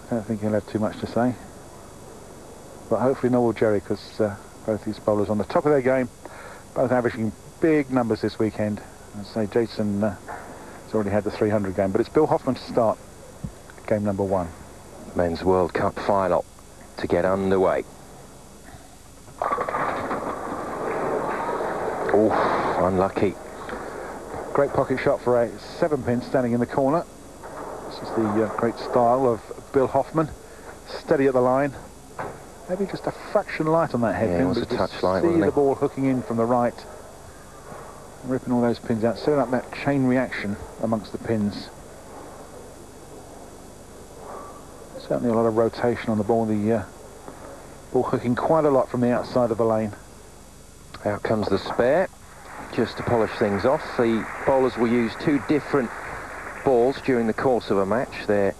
I don't think he'll have too much to say. But hopefully no will Jerry, because both these bowlers on the top of their game, both averaging big numbers this weekend. I'd say Jason has already had the 300 game, but it's Bill Hoffman to start game number 1. Men's World Cup final to get underway. Oh, unlucky. Great pocket shot for a 7-pin standing in the corner. This is the great style of Bill Hoffman. Steady at the line. Maybe just a fraction light on that head pin. Yeah, it was a touch light, see wasn't the it? ball hooking in from the right, ripping all those pins out, setting up that chain reaction amongst the pins. Certainly a lot of rotation on the ball. The ball hooking quite a lot from the outside of the lane. Out comes the spare, just to polish things off. The bowlers will use 2 different balls during the course of a match. Their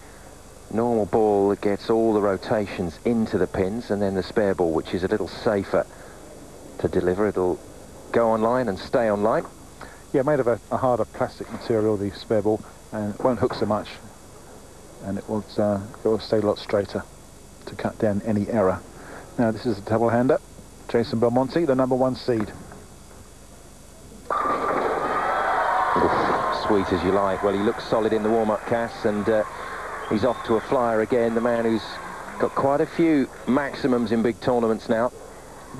normal ball that gets all the rotations into the pins, and then the spare ball, which is a little safer to deliver. It'll go on line and stay on line. Yeah, made of a harder plastic material, the spare ball, and it won't hook so much, and it will stay a lot straighter to cut down any error. Now this is a double-hander. Jason Belmonte, the number 1 seed. Oof, sweet as you like. Well, he looks solid in the warm-up, Cass, and he's off to a flyer again. The man who's got quite a few maximums in big tournaments now.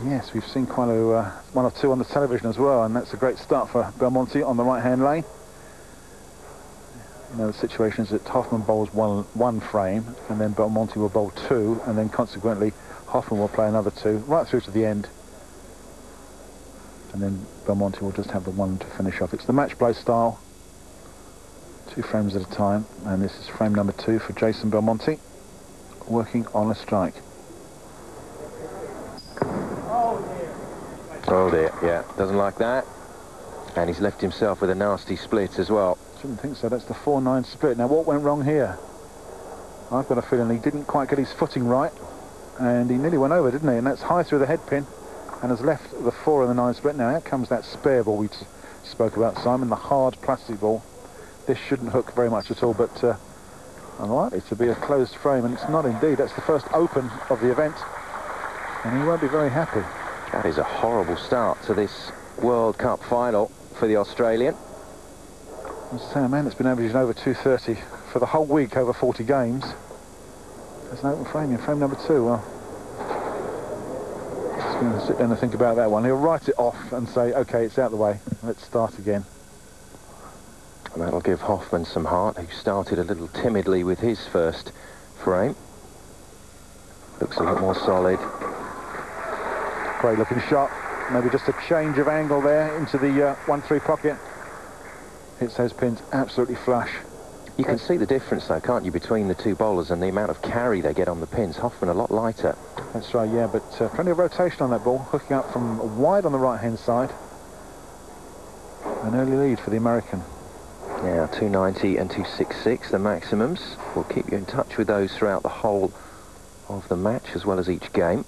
Yes, we've seen quite a 1 or 2 on the television as well, and that's a great start for Belmonte on the right-hand lane. You know, the situation is that Hoffman bowls one frame, and then Belmonte will bowl 2, and then consequently Hoffman will play another 2 right through to the end, and then Belmonte will just have the 1 to finish off. It's the match play style, 2 frames at a time, and this is frame number 2 for Jason Belmonte, working on a strike. Oh dear, yeah, doesn't like that. And he's left himself with a nasty split as well. Shouldn't think so. That's the 4-9 split. Now what went wrong here? I've got a feeling he didn't quite get his footing right, and he nearly went over, didn't he? And that's high through the head pin and has left the 4 and the 9 split. Now out comes that spare ball we spoke about, Simon, the hard plastic ball. This shouldn't hook very much at all, but unlikely to be a closed frame, and it's not indeed. That's the first open of the event, and he won't be very happy. That is a horrible start to this World Cup final for the Australian. I say, a man that's been averaging over 230 for the whole week, over 40 games. There's an open frame in frame number 2. Well, just going to sit down and think about that one. He'll write it off and say, OK, it's out the way. Let's start again. And that'll give Hoffman some heart, who started a little timidly with his first frame. Looks a lot more solid. Great looking shot. Maybe just a change of angle there into the 1-3 pocket. Hits those pins absolutely flush. You can see the difference though, can't you, between the 2 bowlers and the amount of carry they get on the pins. Hoffman a lot lighter. That's right, yeah, but plenty of rotation on that ball, hooking up from wide on the right-hand side. An early lead for the American. Now 290 and 266, the maximums. We'll keep you in touch with those throughout the whole of the match, as well as each game.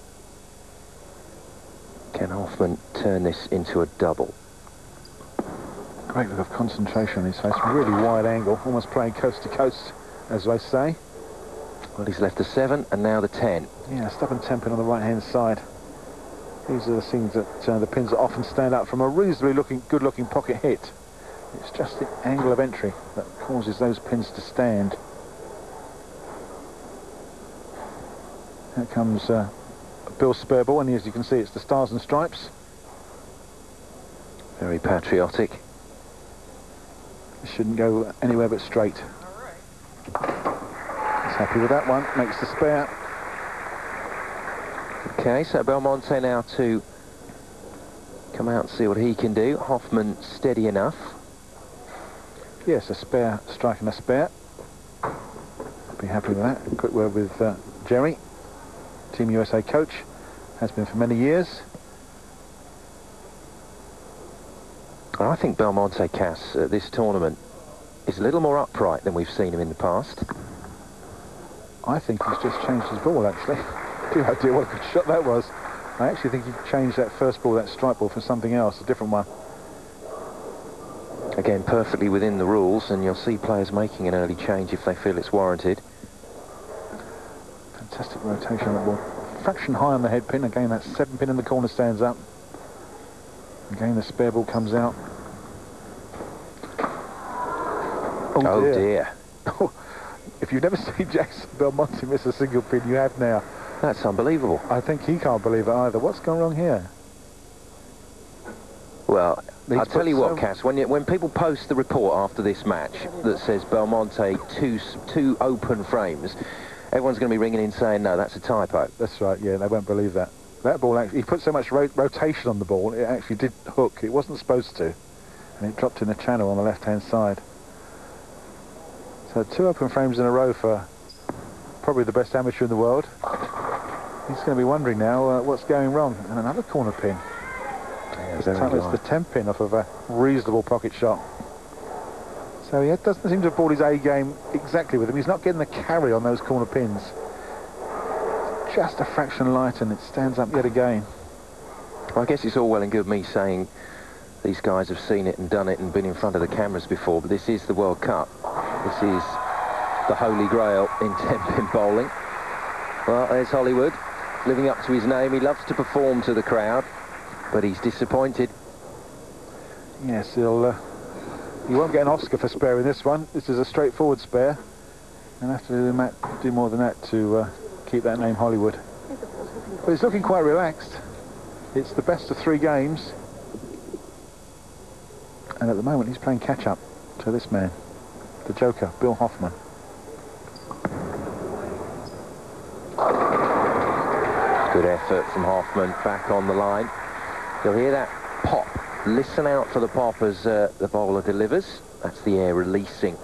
Can Hoffman turn this into a double? Great look of concentration on his face, really wide angle, almost playing coast to coast, as they say. Well, he's left the 7 and now the 10. Yeah, stubborn 10 pin on the right-hand side. These are the things that the pins that often stand up from a reasonably good-looking pocket hit. It's just the angle of entry that causes those pins to stand. Here comes Bill's spare ball, and as you can see, it's the Stars and Stripes. Very patriotic. It shouldn't go anywhere but straight. He's happy with that one. Makes the spare. Okay, so Belmonte now to come out and see what he can do. Hoffman steady enough. Yes, a spare striking a spare. Be happy with that. Quick word with Jerry, Team USA coach, has been for many years. I think Belmonte, Cass, at this tournament is a little more upright than we've seen him in the past. I think he's just changed his ball, actually. Good idea what a good shot that was. I actually think he changed that first ball, that strike ball, for something else, a different one. Again, perfectly within the rules, and you'll see players making an early change if they feel it's warranted. Fantastic rotation on the ball. Fraction high on the head pin. Again, that 7 pin in the corner stands up. Again, the spare ball comes out. Oh dear. If you've never seen Jason Belmonte miss a single pin, you have now. That's unbelievable. I think he can't believe it either. What's gone wrong here? Well, I'll tell you what, Cass, when people post the report after this match that says Belmonte two open frames, everyone's going to be ringing in saying, no, that's a typo. That's right, yeah, they won't believe that. That ball, actually, he put so much rotation on the ball, it actually did hook. It wasn't supposed to. And it dropped in the channel on the left-hand side. So 2 open frames in a row for probably the best amateur in the world. He's going to be wondering now what's going wrong. And another corner pin. Yeah, This time it's the 10 pin off of a reasonable pocket shot. So he doesn't seem to have brought his A game exactly with him. He's not getting the carry on those corner pins. Just a fraction light and it stands up yet again. Well, I guess it's all well and good me saying these guys have seen it and done it and been in front of the cameras before, but this is the World Cup. This is the holy grail in 10-pin bowling. Well, there's Hollywood, living up to his name. He loves to perform to the crowd, but he's disappointed. Yes, he won't get an Oscar for sparing this one. This is a straightforward spare. And have to do more than that to keep that name Hollywood. But he's looking quite relaxed. It's the best of 3 games. And at the moment he's playing catch-up to this man, the Joker, Bill Hoffman. Good effort from Hoffman, back on the line. You'll hear that pop. Listen out for the pop as the bowler delivers. That's the air releasing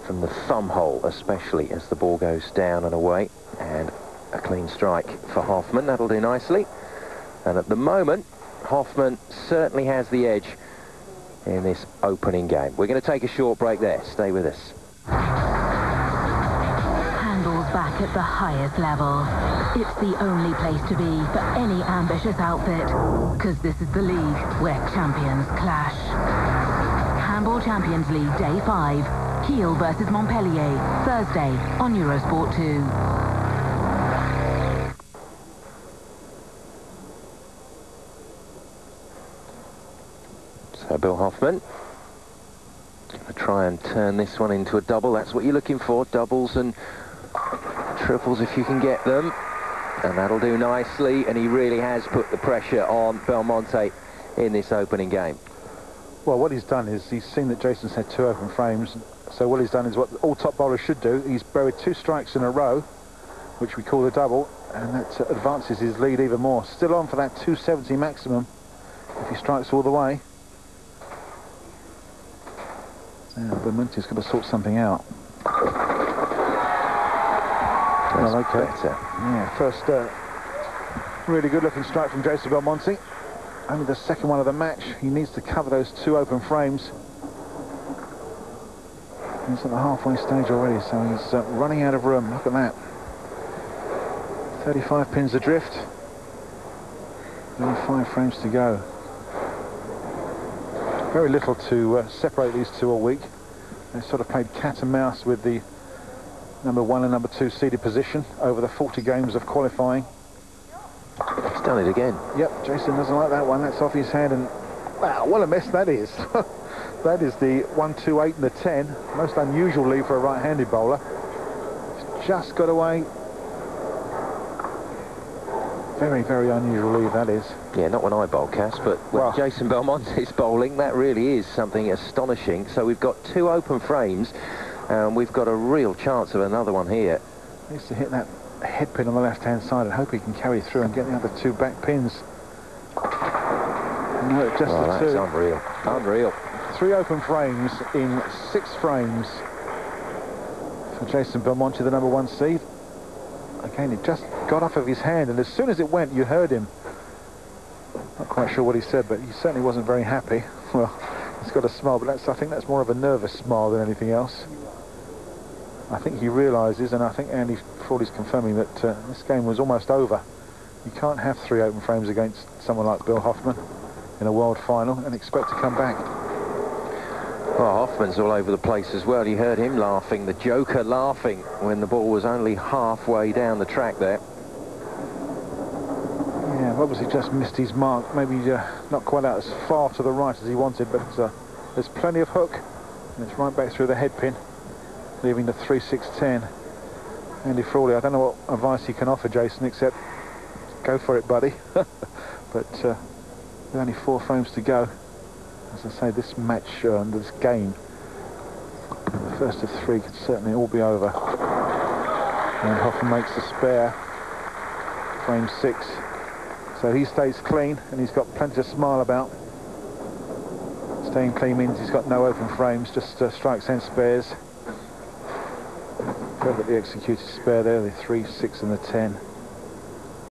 from the thumb hole, especially as the ball goes down and away. And a clean strike for Hoffman. That'll do nicely. And at the moment, Hoffman certainly has the edge in this opening game. We're going to take a short break there. Stay with us. Handles back at the highest level. It's the only place to be for any ambitious outfit, because this is the league where champions clash. Handball Champions League Day 5. Kiel versus Montpellier, Thursday on Eurosport 2. So Bill Hoffman going to try and turn this one into a double. That's what you're looking for, doubles and triples if you can get them. And that'll do nicely, and he really has put the pressure on Belmonte in this opening game. Well, what he's done is he's seen that Jason's had 2 open frames, so what he's done is what all top bowlers should do. He's buried 2 strikes in a row, which we call the double, and that advances his lead even more. Still on for that 270 maximum if he strikes all the way. Now, Belmonte's going to sort something out. Well, okay. Better. Yeah, first really good-looking strike from Jason Belmonte. Only the second one of the match. He needs to cover those 2 open frames. He's at the halfway stage already, so he's running out of room. Look at that. 35 pins adrift. Only 5 frames to go. Very little to separate these 2 all week. They sort of played cat and mouse with the number 1 and number 2 seeded position over the 40 games of qualifying. He's done it again. Yep, Jason doesn't like that one. That's off his hand, and wow, what a mess that is. That is the 1, 2, 8 and the 10. Most unusual lead for a right-handed bowler. It's just got away. Very, very unusual lead, that is. Yeah, not when I bowl, Cass, but when Jason Belmonte's bowling, that really is something astonishing. So we've got 2 open frames, and we've got a real chance of another one here. Needs to hit that head pin on the left-hand side and hope he can carry through and get the other 2 back pins. No, just the 2. That's unreal. Unreal. 3 open frames in 6 frames for Jason Belmonte, the number 1 seed. Again, it just got off of his hand, and as soon as it went, you heard him. Not quite sure what he said, but he certainly wasn't very happy. Well, he's got a smile, but I think that's more of a nervous smile than anything else. I think he realises, and I think Andy Frawley's confirming that this game was almost over. You can't have 3 open frames against someone like Bill Hoffman in a world final and expect to come back. Well, Hoffman's all over the place as well. You heard him laughing, the Joker laughing, when the ball was only halfway down the track there. Yeah, obviously just missed his mark. Maybe not quite out as far to the right as he wanted, but there's plenty of hook, and it's right back through the head pin, leaving the 3.610. Andy Frawley, I don't know what advice he can offer Jason, except go for it, buddy. But with only 4 frames to go, as I say, this match, this game, the first of 3 could certainly all be over. And Hoffman makes the spare, frame 6. So he stays clean, and he's got plenty to smile about. Staying clean means he's got no open frames, just strikes and spares. Perfectly executed spare there, the 3, 6 and the 10.